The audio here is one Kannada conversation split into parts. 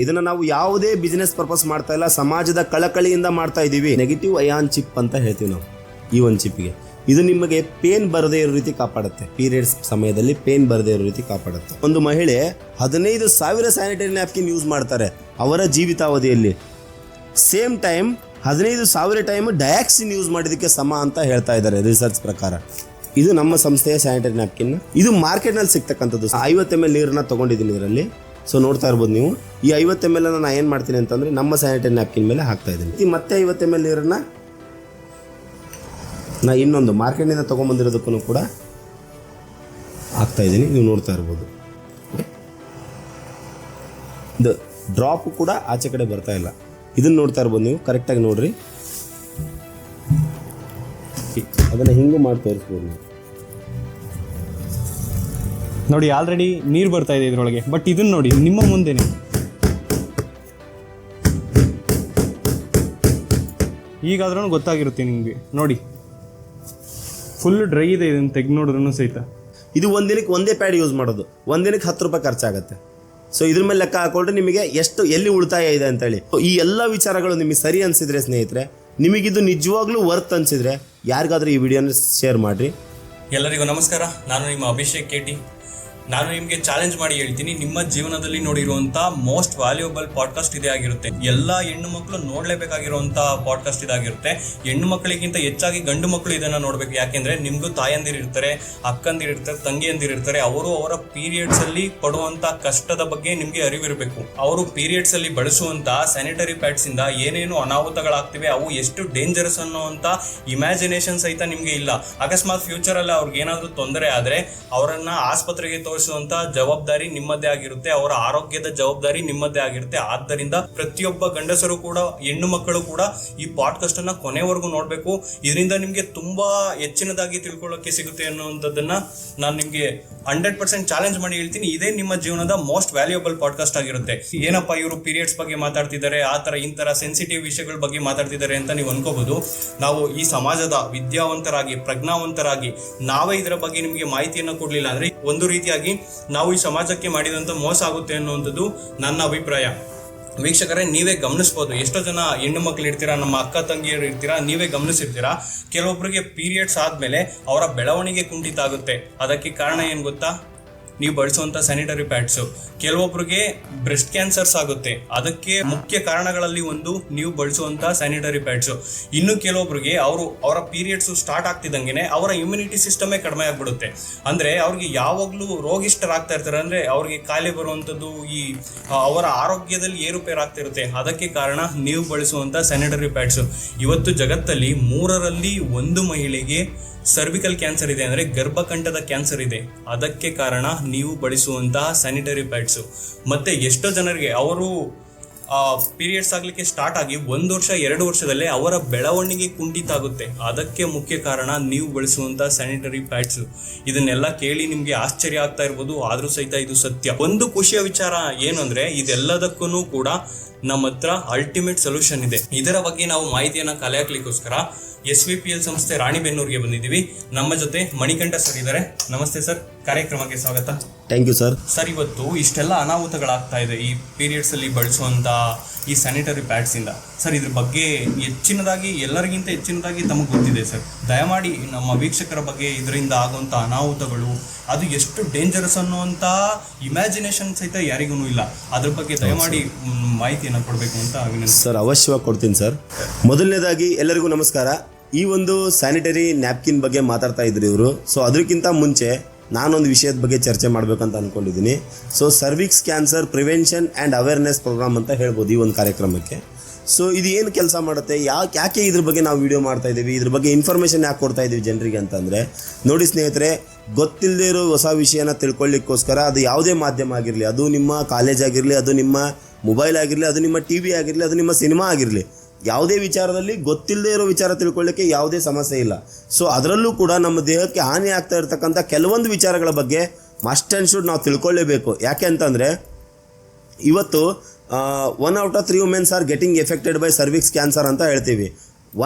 ಇದನ್ನ ನಾವು ಯಾವುದೇ ಬಿಸ್ನೆಸ್ ಪರ್ಪಸ್ ಮಾಡ್ತಾ ಇಲ್ಲ, ಸಮಾಜದ ಕಳಕಳಿಯಿಂದ ಮಾಡ್ತಾ ಇದೀವಿ. ನೆಗೆಟಿವ್ ಅಯಾನ್ ಚಿಪ್ ಅಂತ ಹೇಳ್ತೀವಿ ನಾವು ಈ ಒಂದು ಚಿಪ್ಗೆ. ಇದು ನಿಮಗೆ ಪೇನ್ ಬರದೇ ಇರೋ ರೀತಿ ಕಾಪಾಡುತ್ತೆ. ಪೀರಿಯಡ್ಸ್ ಸಮಯದಲ್ಲಿ ಪೇನ್ ಬರದೇ ಇರೋ ರೀತಿ ಕಾಪಾಡುತ್ತೆ. ಒಂದು ಮಹಿಳೆ 15,000 ಸ್ಯಾನಿಟರಿ ನ್ಯಾಪ್ಕಿನ್ ಯೂಸ್ ಮಾಡ್ತಾರೆ ಅವರ ಜೀವಿತಾವಧಿಯಲ್ಲಿ. Same time 15,000 time dioxin use ಮಾಡಿದಕ್ಕೆ ಸಮ ಅಂತ ಹೇಳ್ತಾ ಇದ್ದಾರೆ ರಿಸರ್ಚ್ ಪ್ರಕಾರ. ಇದು ನಮ್ಮ ಸಂಸ್ಥೆಯ ಸ್ಯಾನಿಟರಿ ನ್ಯಾಪ್ಕಿನ್. ಇದು ಮಾರ್ಕೆಟ್ನಲ್ಲಿ ಸಿಗ್ತಕ್ಕಂಥದ್ದು. 50 ml ನೀರನ್ನ ತೊಗೊಂಡಿದ್ದೀನಿ ಇದರಲ್ಲಿ. ಸೊ ನೋಡ್ತಾ ಇರ್ಬೋದು ನೀವು. ಈ 50 ml ನಾನು ಏನು ಮಾಡ್ತೀನಿ ಅಂತಂದರೆ ನಮ್ಮ ಸ್ಯಾನಿಟರಿ ನ್ಯಾಪ್ಕಿನ್ ಮೇಲೆ ಹಾಕ್ತಾ ಇದ್ದೀನಿ. ಈ ಮತ್ತೆ 50 ml ನೀರನ್ನು ನಾ ಇನ್ನೊಂದು ಮಾರ್ಕೆಟ್ನಿಂದ ತೊಗೊಂಬಂದಿರೋದಕ್ಕೂ ಕೂಡ ಹಾಕ್ತಾ ಇದ್ದೀನಿ. ನೀವು ನೋಡ್ತಾ ಇರ್ಬೋದು. ಇದು ಡ್ರಾಪ್ ಕೂಡ ಆಚೆ ಕಡೆ ಬರ್ತಾ ಇಲ್ಲ. ಇದನ್ನು ನೋಡ್ತಾ ಇರ್ಬೋದು ನೀವು. ಕರೆಕ್ಟಾಗಿ ನೋಡ್ರಿ. ಅದನ್ನು ಹಿಂಗೆ ಮಾಡಿ ತೋರಿಸ್ಬೋದು ನೀವು. ನೋಡಿ, ಆಲ್ರೆಡಿ ನೀರು ಬರ್ತಾ ಇದೆ ಇದರೊಳಗೆ. ಬಟ್ ಇದನ್ನು ನೋಡಿ, ನಿಮ್ಮ ಮುಂದೆನೆ ಈಗಾದ್ರೂ ಗೊತ್ತಾಗಿರುತ್ತೆ ನಿಮಗೆ. ನೋಡಿ, ಫುಲ್ ಡ್ರೈ ಇದೆ. ಇದನ್ನು ತೆಗೆದು ನೋಡಿದ್ರೂ ಸಹಿತ. ಇದು ಒಂದಿನಕ್ಕೆ ಒಂದೇ ಪ್ಯಾಡ್ ಯೂಸ್ ಮಾಡೋದು. ಒಂದಿನಕ್ಕೆ 10 ರೂಪಾಯಿ ಖರ್ಚಾಗುತ್ತೆ. ಸೊ ಇದ್ರ ಮೇಲೆ ಲೆಕ್ಕ ಹಾಕೊಂಡ್ರೆ ನಿಮಗೆ ಎಲ್ಲಿ ಉಳಿತಾಯ ಇದೆ ಅಂತೇಳಿ. ಈ ಎಲ್ಲ ವಿಚಾರಗಳು ನಿಮಗೆ ಸರಿ ಅನಿಸಿದ್ರೆ ಸ್ನೇಹಿತರೆ, ನಿಮಗಿದು ನಿಜವಾಗ್ಲೂ ವರ್ತ್ ಅನಿಸಿದ್ರೆ ಯಾರಿಗಾದ್ರೂ ಈ ವಿಡಿಯೋನ ಶೇರ್ ಮಾಡಿರಿ. ಎಲ್ಲರಿಗೂ ನಮಸ್ಕಾರ. ನಾನು ನಿಮ್ಮ ಅಭಿಷೇಕ್ KT. ನಾನು ನಿಮಗೆ ಚಾಲೆಂಜ್ ಮಾಡಿ ಹೇಳ್ತೀನಿ, ನಿಮ್ಮ ಜೀವನದಲ್ಲಿ ನೋಡಿರುವಂಥ ಮೋಸ್ಟ್ ವ್ಯಾಲ್ಯೂಯಬಲ್ ಪಾಡ್ಕಾಸ್ಟ್ ಇದೇ ಆಗಿರುತ್ತೆ. ಎಲ್ಲ ಹೆಣ್ಣು ಮಕ್ಕಳು ನೋಡಲೇಬೇಕಾಗಿರುವಂಥ ಪಾಡ್ಕಾಸ್ಟ್ ಇದಾಗಿರುತ್ತೆ. ಹೆಣ್ಣು ಮಕ್ಕಳಿಗಿಂತ ಹೆಚ್ಚಾಗಿ ಗಂಡು ಮಕ್ಕಳು ಇದನ್ನು ನೋಡಬೇಕು. ಯಾಕೆಂದರೆ ನಿಮಗೂ ತಾಯಂದಿರಿರ್ತಾರೆ, ಅಕ್ಕಂದಿರಿರ್ತಾರೆ, ತಂಗಿಯಂದಿರಿರ್ತಾರೆ. ಅವರು ಅವರ ಪೀರಿಯಡ್ಸಲ್ಲಿ ಪಡುವಂಥ ಕಷ್ಟದ ಬಗ್ಗೆ ನಿಮಗೆ ಅರಿವಿರಬೇಕು. ಅವರು ಪೀರಿಯಡ್ಸಲ್ಲಿ ಬಳಸುವಂಥ ಸ್ಯಾನಿಟರಿ ಪ್ಯಾಡ್ಸಿಂದ ಏನೇನು ಅನಾಹುತಗಳಾಗ್ತಿವೆ, ಅವು ಎಷ್ಟು ಡೇಂಜರಸ್ ಅನ್ನುವಂಥ ಇಮ್ಯಾಜಿನೇಷನ್ ಸಹಿತ ನಿಮಗೆ ಇಲ್ಲ. ಅಕಸ್ಮಾತ್ ಫ್ಯೂಚರಲ್ಲಿ ಅವ್ರಿಗೆ ಏನಾದರೂ ತೊಂದರೆ ಆದರೆ ಅವರನ್ನು ಆಸ್ಪತ್ರೆಗೆ ತೋರಿಸುವಂತ ಜವಾಬ್ದಾರಿ ನಿಮ್ಮದೇ ಆಗಿರುತ್ತೆ. ಅವರ ಆರೋಗ್ಯದ ಜವಾಬ್ದಾರಿ ನಿಮ್ಮದೇ ಆಗಿರುತ್ತೆ. ಆದ್ದರಿಂದ ಪ್ರತಿಯೊಬ್ಬ ಗಂಡಸರು ಕೂಡ, ಹೆಣ್ಣು ಮಕ್ಕಳು ಕೂಡ ಈ ಪಾಡ್ಕಾಸ್ಟ್ ಅನ್ನ ಕೊನೆವರೆಗೂ ನೋಡಬೇಕು. ಇದರಿಂದ ನಿಮಗೆ ತುಂಬಾ ಹೆಚ್ಚಿನದಾಗಿ ತಿಳ್ಕೊಳ್ಳೋಕೆ ಸಿಗುತ್ತೆ ಅನ್ನುವಂಥದ್ದನ್ನ ನಾನು ನಿಮಗೆ 100% ಚಾಲೆಂಜ್ ಮಾಡಿ ಹೇಳ್ತೀನಿ. ಇದೇ ನಿಮ್ಮ ಜೀವನದ ಮೋಸ್ಟ್ ವ್ಯಾಲ್ಯೂಯಬಲ್ ಪಾಡ್ಕಾಸ್ಟ್ ಆಗಿರುತ್ತೆ. ಏನಪ್ಪಾ ಇವರು ಪೀರಿಯಡ್ಸ್ ಬಗ್ಗೆ ಮಾತಾಡ್ತಿದ್ದಾರೆ, ಆ ತರ ಇಂತರ ಸೆನ್ಸಿಟಿವ್ ವಿಷಯಗಳ ಬಗ್ಗೆ ಮಾತಾಡ್ತಿದ್ದಾರೆ ಅಂತ ನೀವು ಅನ್ಕೋಬಹುದು. ನಾವು ಈ ಸಮಾಜದ ವಿದ್ಯಾವಂತರಾಗಿ, ಪ್ರಜ್ಞಾವಂತರಾಗಿ ನಾವೇ ಇದರ ಬಗ್ಗೆ ನಿಮಗೆ ಮಾಹಿತಿಯನ್ನು ಕೊಡ್ಲಿಲ್ಲ ಅಂದ್ರೆ ಒಂದು ರೀತಿಯಾಗಿ ನಾವು ಈ ಸಮಾಜಕ್ಕೆ ಮಾಡಿದಂತ ಮೋಸ ಆಗುತ್ತೆ ಅನ್ನುವಂಥದ್ದು ನನ್ನ ಅಭಿಪ್ರಾಯ. ವೀಕ್ಷಕರೇ, ನೀವೇ ಗಮನಿಸ್ಬೋದು. ಎಷ್ಟೋ ಜನ ಹೆಣ್ಣು ಮಕ್ಳು ಇರ್ತೀರಾ, ನಮ್ಮ ಅಕ್ಕ ತಂಗಿಯರು ಇರ್ತೀರಾ, ನೀವೇ ಗಮನಿಸಿರ್ತೀರಾ. ಕೆಲವೊಬ್ಬರಿಗೆ ಪೀರಿಯಡ್ಸ್ ಆದ್ಮೇಲೆ ಅವರ ಬೆಳವಣಿಗೆ ಕುಂಠಿತ ಆಗುತ್ತೆ. ಅದಕ್ಕೆ ಕಾರಣ ಏನು ಗೊತ್ತಾ? ನೀವು ಬಳಸುವಂಥ ಸ್ಯಾನಿಟರಿ ಪ್ಯಾಡ್ಸು. ಕೆಲವೊಬ್ಬರಿಗೆ ಬ್ರೆಸ್ಟ್ ಕ್ಯಾನ್ಸರ್ಸ್ ಆಗುತ್ತೆ. ಅದಕ್ಕೆ ಮುಖ್ಯ ಕಾರಣಗಳಲ್ಲಿ ಒಂದು ನೀವು ಬಳಸುವಂಥ ಸ್ಯಾನಿಟರಿ ಪ್ಯಾಡ್ಸು. ಇನ್ನು ಕೆಲವೊಬ್ಬರಿಗೆ ಅವರ ಪೀರಿಯಡ್ಸು ಸ್ಟಾರ್ಟ್ ಆಗ್ತಿದ್ದಂಗೆ ಅವರ ಇಮ್ಯುನಿಟಿ ಸಿಸ್ಟಮೇ ಕಡಿಮೆ ಆಗ್ಬಿಡುತ್ತೆ. ಅಂದರೆ ಅವ್ರಿಗೆ ಯಾವಾಗಲೂ ರೋಗಿಷ್ಠರಾಗ್ತಾ ಇರ್ತಾರೆ. ಅಂದರೆ ಅವ್ರಿಗೆ ಕಾಯಿಲೆ ಬರುವಂಥದ್ದು, ಈ ಅವರ ಆರೋಗ್ಯದಲ್ಲಿ ಏರುಪೇರು ಆಗ್ತಾ ಇರುತ್ತೆ. ಅದಕ್ಕೆ ಕಾರಣ ನೀವು ಬಳಸುವಂಥ ಸ್ಯಾನಿಟರಿ ಪ್ಯಾಡ್ಸು. ಇವತ್ತು ಜಗತ್ತಲ್ಲಿ 3ರಲ್ಲಿ 1 ಮಹಿಳೆಗೆ ಸರ್ವಿಕಲ್ ಕ್ಯಾನ್ಸರ್ ಇದೆ, ಅಂದರೆ ಗರ್ಭಕಂಠದ ಕ್ಯಾನ್ಸರ್ ಇದೆ. ಅದಕ್ಕೆ ಕಾರಣ ನೀವು ಬಳಸುವಂತಹ ಸ್ಯಾನಿಟರಿ ಪ್ಯಾಡ್ಸು. ಮತ್ತೆ ಎಷ್ಟೋ ಜನರಿಗೆ ಅವರು ಪೀರಿಯಡ್ಸ್ ಆಗಲಿಕ್ಕೆ ಸ್ಟಾರ್ಟ್ ಆಗಿ 1 ವರ್ಷ 2 ವರ್ಷದಲ್ಲೇ ಅವರ ಬೆಳವಣಿಗೆ ಕುಂಠಿತ ಆಗುತ್ತೆ. ಅದಕ್ಕೆ ಮುಖ್ಯ ಕಾರಣ ನೀವು ಬಳಸುವಂಥ ಸ್ಯಾನಿಟರಿ ಪ್ಯಾಡ್ಸು. ಇದನ್ನೆಲ್ಲ ಕೇಳಿ ನಿಮಗೆ ಆಶ್ಚರ್ಯ ಆಗ್ತಾ ಇರ್ಬೋದು, ಆದರೂ ಸಹಿತ ಇದು ಸತ್ಯ. ಒಂದು ಖುಷಿಯ ವಿಚಾರ ಏನು ಅಂದರೆ, ಇದೆಲ್ಲದಕ್ಕೂ ಕೂಡ ನಮ್ಮ ಹತ್ರ ಅಲ್ಟಿಮೇಟ್ ಸೊಲ್ಯೂಷನ್ ಇದೆ. ಇದರ ಬಗ್ಗೆ ನಾವು ಮಾಹಿತಿಯನ್ನು ಕಲೆ ಹಾಕ್ಲಿಕ್ಕೋಸ್ಕರ SVPL ಸಂಸ್ಥೆ ರಾಣಿಬೆನ್ನೂರಿಗೆ ಬಂದಿದ್ದೀವಿ. ನಮ್ಮ ಜೊತೆ ಮಣಿಕಂಠ ಸರ್ ಇದ್ದಾರೆ. ನಮಸ್ತೆ ಸರ್, ಕಾರ್ಯಕ್ರಮಕ್ಕೆ ಸ್ವಾಗತ. Thank you sir. ಸರ್, ಇವತ್ತು ಇಷ್ಟೆಲ್ಲ ಅನಾಹುತಗಳಾಗ್ತಾ ಇದೆ ಈ ಪೀರಿಯಡ್ಸ್ ಅಲ್ಲಿ ಬಳಸುವಂತ ಈ ಸ್ಯಾನಿಟರಿ ಪ್ಯಾಡ್ಸ್ ಇಂದ. ಸರ್, ಇದ್ರ ಬಗ್ಗೆ ಎಲ್ಲರಿಗಿಂತ ಹೆಚ್ಚಿನದಾಗಿ ತಮಗೆ ಗೊತ್ತಿದೆ ಸರ್. ದಯಮಾಡಿ ನಮ್ಮ ವೀಕ್ಷಕರ ಬಗ್ಗೆ ಇದರಿಂದ ಆಗುವಂಥ ಅನಾಹುತಗಳು, ಅದು ಎಷ್ಟು ಡೇಂಜರಸ್ ಅನ್ನುವಂಥ ಇಮ್ಯಾಜಿನೇಷನ್ ಸಹಿತ ಯಾರಿಗೂ ಇಲ್ಲ. ಅದ್ರ ಬಗ್ಗೆ ದಯಮಾಡಿ ಮಾಹಿತಿಯನ್ನು ಕೊಡಬೇಕು ಅಂತ ವಿನಂತಿ. ಸರ್, ಅವಶ್ಯವಾಗಿ ಕೊಡ್ತೀನಿ ಸರ್. ಮೊದಲನೇದಾಗಿ ಎಲ್ಲರಿಗೂ ನಮಸ್ಕಾರ. ಈ ಒಂದು ಸ್ಯಾನಿಟರಿ ನ್ಯಾಪ್ಕಿನ್ ಬಗ್ಗೆ ಮಾತಾಡ್ತಾ ಇದ್ರು ಇವರು. ಸೊ ಅದಕ್ಕಿಂತ ಮುಂಚೆ ನಾನೊಂದು ವಿಷಯದ ಬಗ್ಗೆ ಚರ್ಚೆ ಮಾಡಬೇಕಂತ ಅಂದ್ಕೊಂಡಿದ್ದೀನಿ. So cervix cancer prevention and awareness program ಅಂತ ಹೇಳ್ಬೋದು ಈ ಒಂದು ಕಾರ್ಯಕ್ರಮಕ್ಕೆ. ಸೊ ಇದು ಏನು ಕೆಲಸ ಮಾಡುತ್ತೆ, ಯಾಕೆ ಇದ್ರ ಬಗ್ಗೆ ನಾವು ವಿಡಿಯೋ ಮಾಡ್ತಾ ಇದ್ದೀವಿ, ಇದ್ರ ಬಗ್ಗೆ ಇನ್ಫಾರ್ಮೇಷನ್ ಯಾಕೆ ಕೊಡ್ತಾ ಇದ್ದೀವಿ ಜನರಿಗೆ ಅಂತಂದರೆ, ನೋಡಿ ಸ್ನೇಹಿತರೆ, ಗೊತ್ತಿಲ್ಲದೆ ಇರೋ ಹೊಸ ವಿಷಯನ ತಿಳ್ಕೊಳ್ಳಿಕ್ಕೋಸ್ಕರ ಅದು ಯಾವುದೇ ಮಾಧ್ಯಮ ಆಗಿರಲಿ, ಅದು ನಿಮ್ಮ ಕಾಲೇಜ್ ಆಗಿರಲಿ, ಅದು ನಿಮ್ಮ ಮೊಬೈಲ್ ಆಗಿರಲಿ, ಅದು ನಿಮ್ಮ TV ಆಗಿರಲಿ, ಅದು ನಿಮ್ಮ ಸಿನಿಮಾ ಆಗಿರಲಿ, ಯಾವುದೇ ವಿಚಾರದಲ್ಲಿ ಗೊತ್ತಿಲ್ಲದೆ ಇರೋ ವಿಚಾರ ತಿಳ್ಕೊಳ್ಳಿಕ್ಕೆ ಯಾವುದೇ ಸಮಸ್ಯೆ ಇಲ್ಲ. ಸೊ ಅದರಲ್ಲೂ ಕೂಡ ನಮ್ಮ ದೇಹಕ್ಕೆ ಹಾನಿ ಆಗ್ತಾ ಇರ್ತಕ್ಕಂಥ ಕೆಲವೊಂದು ವಿಚಾರಗಳ ಬಗ್ಗೆ ಮಸ್ಟ್ ಆ್ಯಂಡ್ ಶುಡ್ ನಾವು ತಿಳ್ಕೊಳ್ಳೇಬೇಕು. ಯಾಕೆ ಅಂತಂದರೆ, ಇವತ್ತು 1 out of 3 womens are getting affected by cervix cancer ಅಂತ ಹೇಳ್ತೀವಿ.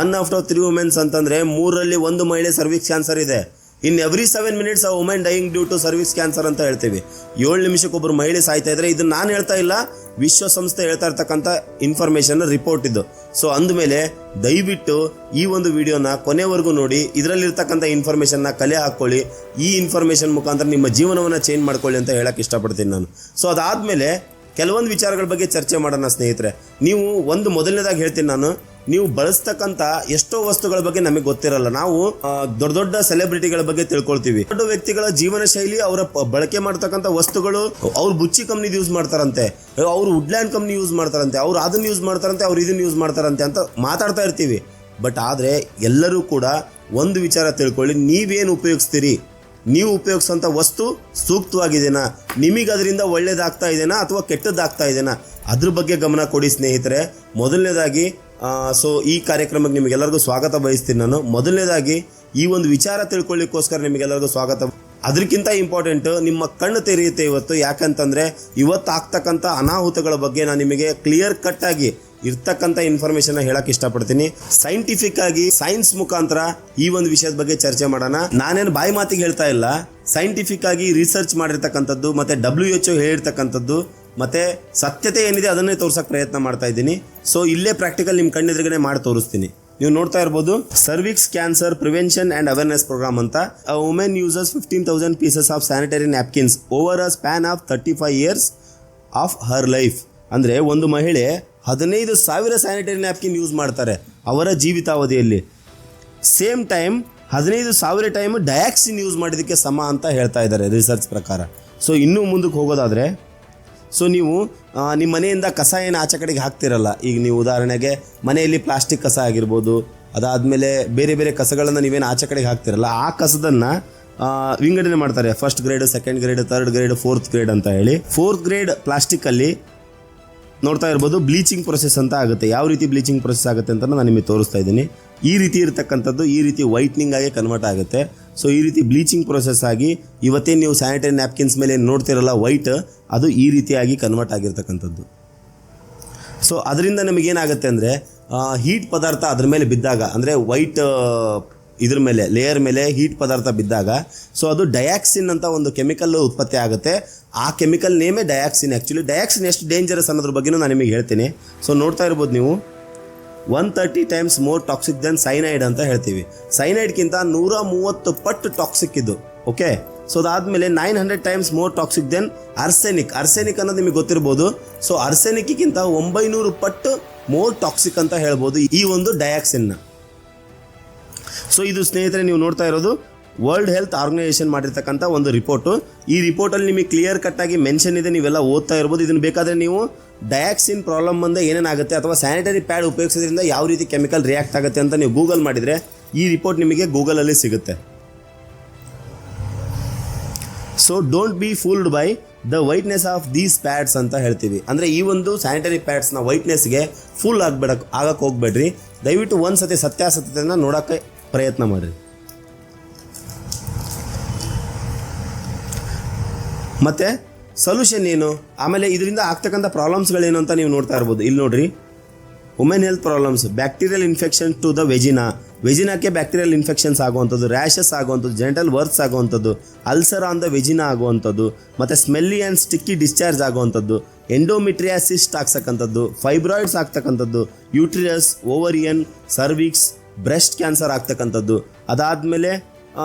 1 out of 3 ವುಮೆನ್ಸ್ ಅಂತಂದರೆ 3ರಲ್ಲಿ 1 ಮಹಿಳೆ ಸರ್ವಿಕ್ಸ್ ಕ್ಯಾನ್ಸರ್ ಇದೆ. In every 7 minutes women dying due to cervix cancer ಅಂತ ಹೇಳ್ತೀವಿ. 7 ನಿಮಿಷಕ್ಕೊಬ್ಬರು ಮಹಿಳೆ ಸಾಯ್ತಾ ಇದ್ದಾರೆ. ಇದನ್ನು ನಾನು ಹೇಳ್ತಾ ಇಲ್ಲ, ವಿಶ್ವಸಂಸ್ಥೆ ಹೇಳ್ತಾ ಇರ್ತಕ್ಕಂಥ ಇನ್ಫಾರ್ಮೇಷನ್ ರಿಪೋರ್ಟ್ ಇದು. ಸೊ ಅಂದಮೇಲೆ ದಯವಿಟ್ಟು ಈ ಒಂದು ವಿಡಿಯೋನ ಕೊನೆವರೆಗೂ ನೋಡಿ, ಇದರಲ್ಲಿರ್ತಕ್ಕಂಥ ಇನ್ಫಾರ್ಮೇಷನ್ನ ಕಲೆ ಹಾಕ್ಕೊಳ್ಳಿ. ಈ ಇನ್ಫಾರ್ಮೇಷನ್ ಮುಖಾಂತರ ನಿಮ್ಮ ಜೀವನವನ್ನು ಚೇಂಜ್ ಮಾಡ್ಕೊಳ್ಳಿ ಅಂತ ಹೇಳಕ್ಕೆ ಇಷ್ಟಪಡ್ತೀನಿ ನಾನು. ಸೊ ಅದಾದಮೇಲೆ ಕೆಲವೊಂದು ವಿಚಾರಗಳ ಬಗ್ಗೆ ಚರ್ಚೆ ಮಾಡೋಣ ಸ್ನೇಹಿತರೆ. ನೀವು ಮೊದಲನೇದಾಗಿ ಹೇಳ್ತೀನಿ ನಾನು, ನೀವು ಬಳಸ್ತಕ್ಕಂಥ ಎಷ್ಟೋ ವಸ್ತುಗಳ ಬಗ್ಗೆ ನಮಗೆ ಗೊತ್ತಿರಲ್ಲ. ನಾವು ದೊಡ್ಡ ದೊಡ್ಡ ಸೆಲೆಬ್ರಿಟಿಗಳ ಬಗ್ಗೆ ತಿಳ್ಕೊಳ್ತೀವಿ. ದೊಡ್ಡ ವ್ಯಕ್ತಿಗಳ ಜೀವನ ಶೈಲಿ, ಅವರ ಬಳಕೆ ಮಾಡ್ತಕ್ಕಂಥ ವಸ್ತುಗಳು, ಅವ್ರು ಬುಚ್ಚಿ ಕಂಪ್ನಿ ಯೂಸ್ ಮಾಡ್ತಾರಂತೆ, ಅವ್ರು ವುಡ್ಲ್ಯಾಂಡ್ ಕಂಪ್ನಿ ಯೂಸ್ ಮಾಡ್ತಾರಂತೆ, ಅವ್ರು ಅದನ್ನ ಯೂಸ್ ಮಾಡ್ತಾರಂತೆ, ಅವ್ರು ಇದನ್ನ ಯೂಸ್ ಮಾಡ್ತಾರಂತೆ ಅಂತ ಮಾತಾಡ್ತಾ ಇರ್ತೀವಿ. ಬಟ್ ಆದರೆ ಎಲ್ಲರೂ ಕೂಡ ಒಂದು ವಿಚಾರ ತಿಳ್ಕೊಳ್ಳಿ, ನೀವೇನು ಉಪಯೋಗಿಸ್ತೀರಿ, ನೀವು ಉಪಯೋಗಿಸೋಂಥ ವಸ್ತು ಸೂಕ್ತವಾಗಿದೆನಾ, ನಿಮಗೆ ಅದರಿಂದ ಒಳ್ಳೇದಾಗ್ತಾ ಇದೆನಾ ಅಥವಾ ಕೆಟ್ಟದ್ದಾಗ್ತಾ ಇದೆನಾ, ಅದ್ರ ಬಗ್ಗೆ ಗಮನ ಕೊಡಿ ಸ್ನೇಹಿತರೆ. ಮೊದಲನೇದಾಗಿ ಸೊ ಈ ಕಾರ್ಯಕ್ರಮಕ್ಕೆ ನಿಮಗೆಲ್ಲರಿಗೂ ಸ್ವಾಗತ ಬಯಸ್ತೀನಿ ನಾನು. ಮೊದಲನೇದಾಗಿ ಈ ಒಂದು ವಿಚಾರ ತಿಳ್ಕೊಳ್ಳಿಕ್ಕೋಸ್ಕರ ನಿಮಗೆಲ್ಲರಿಗೂ ಸ್ವಾಗತ. ಅದಕ್ಕಿಂತ ಇಂಪಾರ್ಟೆಂಟ್, ನಿಮ್ಮ ಕಣ್ಣು ತೆರೆಯುತ್ತೆ ಇವತ್ತು. ಯಾಕಂತಂದರೆ ಇವತ್ತು ಆಗ್ತಕ್ಕಂಥ ಅನಾಹುತಗಳ ಬಗ್ಗೆ ನಾನು ನಿಮಗೆ ಕ್ಲಿಯರ್ ಕಟ್ ಆಗಿ ಇರ್ತಕ್ಕಂಥ ಇನ್ಫಾರ್ಮೇಷನ್ ಹೇಳಕ್ಕೆ ಇಷ್ಟಪಡ್ತೀನಿ. ಸೈಂಟಿಫಿಕ್ ಆಗಿ ಸೈನ್ಸ್ ಮುಖಾಂತರ ಈ ಒಂದು ವಿಷಯದ ಬಗ್ಗೆ ಚರ್ಚೆ ಮಾಡೋಣ. ನಾನೇನು ಬಾಯಿ ಮಾತಿಗೆ ಹೇಳ್ತಾ ಇಲ್ಲ, ಸೈಂಟಿಫಿಕ್ ಆಗಿ ರಿಸರ್ಚ್ ಮಾಡಿರ್ತಕ್ಕಂಥದ್ದು, ಮತ್ತು WHO ಹೇಳಿರ್ತಕ್ಕಂಥದ್ದು, ಮತ್ತು ಸತ್ಯತೆ ಏನಿದೆ ಅದನ್ನೇ ತೋರ್ಸೋಕೆ ಪ್ರಯತ್ನ ಮಾಡ್ತಾ ಇದ್ದೀನಿ. ಸೊ ಇಲ್ಲೇ ಪ್ರಾಕ್ಟಿಕಲ್ ನಿಮ್ಮ ಕಣ್ಣೆದುರುಗಡೆ ಮಾಡಿ ತೋರಿಸ್ತೀನಿ. ನೀವು ನೋಡ್ತಾ ಇರ್ಬೋದು, cervix cancer prevention and awareness program ಅಂತ. A women uses 15,000 pieces of sanitary napkins over a span of 35 years of her life. ಅಂದರೆ ಒಂದು ಮಹಿಳೆ 15,000 ಸ್ಯಾನಿಟರಿ ನ್ಯಾಪ್ಕಿನ್ ಯೂಸ್ ಮಾಡ್ತಾರೆ ಅವರ ಜೀವಿತಾವಧಿಯಲ್ಲಿ. Same time 15,000 time dioxin use ಮಾಡಿದ್ದಕ್ಕೆ ಸಮ ಅಂತ ಹೇಳ್ತಾ ಇದ್ದಾರೆ ರಿಸರ್ಚ್ ಪ್ರಕಾರ. ಸೊ ಇನ್ನೂ ಮುಂದಕ್ಕೆ ಹೋಗೋದಾದರೆ, ಸೊ ನೀವು ನಿಮ್ಮ ಮನೆಯಿಂದ ಕಸ ಏನು ಆಚೆ ಕಡೆಗೆ ಹಾಕ್ತಿರಲ್ಲ, ಈಗ ನೀವು ಉದಾಹರಣೆಗೆ ಮನೆಯಲ್ಲಿ ಪ್ಲಾಸ್ಟಿಕ್ ಕಸ ಆಗಿರ್ಬೋದು, ಅದಾದಮೇಲೆ ಬೇರೆ ಬೇರೆ ಕಸಗಳನ್ನು ನೀವೇನು ಆಚೆ ಕಡೆಗೆ ಹಾಕ್ತಿರಲ್ಲ, ಆ ಕಸದನ್ನು ವಿಂಗಡಣೆ ಮಾಡ್ತಾರೆ. 1st grade, 2nd grade, 3rd grade, 4th grade ಅಂತ ಹೇಳಿ. 4th ಗ್ರೇಡ್ ಪ್ಲಾಸ್ಟಿಕ್ಕಲ್ಲಿ ನೋಡ್ತಾ ಇರ್ಬೋದು ಬ್ಲೀಚಿಂಗ್ ಪ್ರೊಸೆಸ್ ಅಂತ ಆಗುತ್ತೆ. ಯಾವ ರೀತಿ ಬ್ಲೀಚಿಂಗ್ ಪ್ರೊಸೆಸ್ ಆಗುತ್ತೆ ಅಂತ ನಾನು ನಿಮಗೆ ತೋರಿಸ್ತಾ ಇದ್ದೀನಿ. ಈ ರೀತಿ ಇರತಕ್ಕಂಥದ್ದು ಈ ರೀತಿ ವೈಟ್ನಿಂಗ್ ಆಗಿ ಕನ್ವರ್ಟ್ ಆಗುತ್ತೆ. ಸೊ ಈ ರೀತಿ ಬ್ಲೀಚಿಂಗ್ ಪ್ರೊಸೆಸ್ ಆಗಿ ಇವತ್ತೇನು ನೀವು ಸ್ಯಾನಿಟರಿ ನ್ಯಾಪ್ಕಿನ್ಸ್ ಮೇಲೆ ನೋಡ್ತಿರಲ್ಲ ವೈಟ್, ಅದು ಈ ರೀತಿಯಾಗಿ ಕನ್ವರ್ಟ್ ಆಗಿರ್ತಕ್ಕಂಥದ್ದು. ಸೊ ಅದರಿಂದ ನಮಗೇನಾಗುತ್ತೆ ಅಂದರೆ ಹೀಟ್ ಪದಾರ್ಥ ಅದ್ರ ಮೇಲೆ ಬಿದ್ದಾಗ, ಅಂದರೆ ವೈಟ್ ಇದ್ರ ಮೇಲೆ ಲೇಯರ್ ಮೇಲೆ ಹೀಟ್ ಪದಾರ್ಥ ಬಿದ್ದಾಗ, ಸೊ ಅದು ಡಯಾಕ್ಸಿನ್ ಅಂತ ಒಂದು ಕೆಮಿಕಲ್ ಉತ್ಪತ್ತಿ ಆಗುತ್ತೆ. ಆ ಕೆಮಿಕಲ್ ನೇಮೇ ಡಯಾಕ್ಸಿನ್. ಆ್ಯಕ್ಚುಲಿ ಡಯಾಕ್ಸಿನ್ ಎಷ್ಟು ಡೇಂಜರಸ್ ಅನ್ನೋದ್ರ ಬಗ್ಗೆನೂ ನಾನು ನಿಮಗೆ ಹೇಳ್ತೀನಿ. ಸೊ ನೋಡ್ತಾ ಇರ್ಬೋದು ನೀವು, 130 times more toxic than cyanide ಅಂತ ಹೇಳ್ತೀವಿ. ಸೈನೈಡ್ಗಿಂತ 130 ಪಟ್ಟು ಟಾಕ್ಸಿಕ್ ಇದು. ಓಕೆ, ಸೊ ಅದಾದಮೇಲೆ 900 times more toxic than arsenic. Arsenic ಅನ್ನೋದು ನಿಮಗೆ ಗೊತ್ತಿರ್ಬೋದು. ಸೊ ಅರ್ಸೆನಿಕ್ಕಿಂತ 900 ಪಟ್ಟು ಮೋರ್ ಟಾಕ್ಸಿಕ್ ಅಂತ ಹೇಳ್ಬೋದು ಈ ಒಂದು ಡಯಾಕ್ಸಿನ್ನ. ಸೊ ಇದು ಸ್ನೇಹಿತರೆ ನೀವು ನೋಡ್ತಾ ಇರೋದು ವರ್ಲ್ಡ್ ಹೆಲ್ತ್ ಆರ್ಗನೈಸೇಷನ್ ಮಾಡಿರ್ತಕ್ಕಂಥ ಒಂದು ರಿಪೋರ್ಟು. ಈ ರಿಪೋರ್ಟಲ್ಲಿ ನಿಮಗೆ ಕ್ಲಿಯರ್ ಕಟ್ಟಾಗಿ ಮೆನ್ಷನ್ ಇದೆ, ನೀವೆಲ್ಲ ಓದ್ತಾ ಇರ್ಬೋದು. ಇದನ್ನು ಬೇಕಾದರೆ ನೀವು ಡಯಾಕ್ಸಿನ್ ಪ್ರಾಬ್ಲಮ್ ಬಂದ ಏನೇನಾಗುತ್ತೆ ಅಥವಾ ಸ್ಯಾನಿಟರಿ ಪ್ಯಾಡ್ ಉಪಯೋಗಿಸೋದ್ರಿಂದ ಯಾವ ರೀತಿ ಕೆಮಿಕಲ್ ರಿಯಾಕ್ಟ್ ಆಗುತ್ತೆ ಅಂತ ನೀವು ಗೂಗಲ್ ಮಾಡಿದರೆ ಈ ರಿಪೋರ್ಟ್ ನಿಮಗೆ ಗೂಗಲಲ್ಲಿ ಸಿಗುತ್ತೆ. So don't be fooled by the whiteness of these pads ಅಂತ ಹೇಳ್ತೀವಿ. ಅಂದರೆ ಈ ಒಂದು ಸ್ಯಾನಿಟರಿ ಪ್ಯಾಡ್ಸ್ನ ವೈಟ್ನೆಸ್ಗೆ ಫುಲ್ ಆಗಕ್ಕೆ ಹೋಗ್ಬೇಡ್ರಿ. ದಯವಿಟ್ಟು ಒಂದು ಸತಿ ಸತ್ಯಾಸತ್ಯತೆಯನ್ನು ನೋಡೋಕ್ಕೆ ಪ್ರಯತ್ನ ಮಾಡಿರಿ. ಮತ್ತು ಸೊಲ್ಯೂಷನ್ ಏನು, ಆಮೇಲೆ ಇದರಿಂದ ಆಗ್ತಕ್ಕಂಥ ಪ್ರಾಬ್ಲಮ್ಸ್ಗಳೇನು ಅಂತ ನೀವು ನೋಡ್ತಾ ಇರ್ಬೋದು. ಇಲ್ಲಿ ನೋಡ್ರಿ, women health problems, bacterial infection to the ವೆಜಿನಾಕ್ಕೆ ಬ್ಯಾಕ್ಟೀರಿಯಲ್ ಇನ್ಫೆಕ್ಷನ್ಸ್ ಆಗುವಂಥದ್ದು, ರ್ಯಾಷಸ್ ಆಗುವಂಥದ್ದು, ಜೆನಿಟಲ್ ವರ್ಕ್ಸ್ ಆಗುವಂಥದ್ದು, ಅಲ್ಸರ್ ಆನ್ ದ ವೆಜಿನಾ ಆಗುವಂಥದ್ದು, ಮತ್ತು ಸ್ಮೆಲ್ಲಿ ಆ್ಯಂಡ್ ಸ್ಟಿಕ್ಕಿ ಡಿಸ್ಚಾರ್ಜ್ ಆಗುವಂಥದ್ದು, ಎಂಡೋಮಿಟ್ರಿಯಾಸಿಸ್ಟ್ ಆಗ್ತಕ್ಕಂಥದ್ದು, ಫೈಬ್ರಾಯ್ಡ್ಸ್ ಆಗ್ತಕ್ಕಂಥದ್ದು, ಯೂಟ್ರಿಯಸ್, ಓವರಿಯನ್, ಸರ್ವಿಕ್ಸ್, ಬ್ರೆಸ್ಟ್ ಕ್ಯಾನ್ಸರ್ ಆಗ್ತಕ್ಕಂಥದ್ದು, ಅದಾದಮೇಲೆ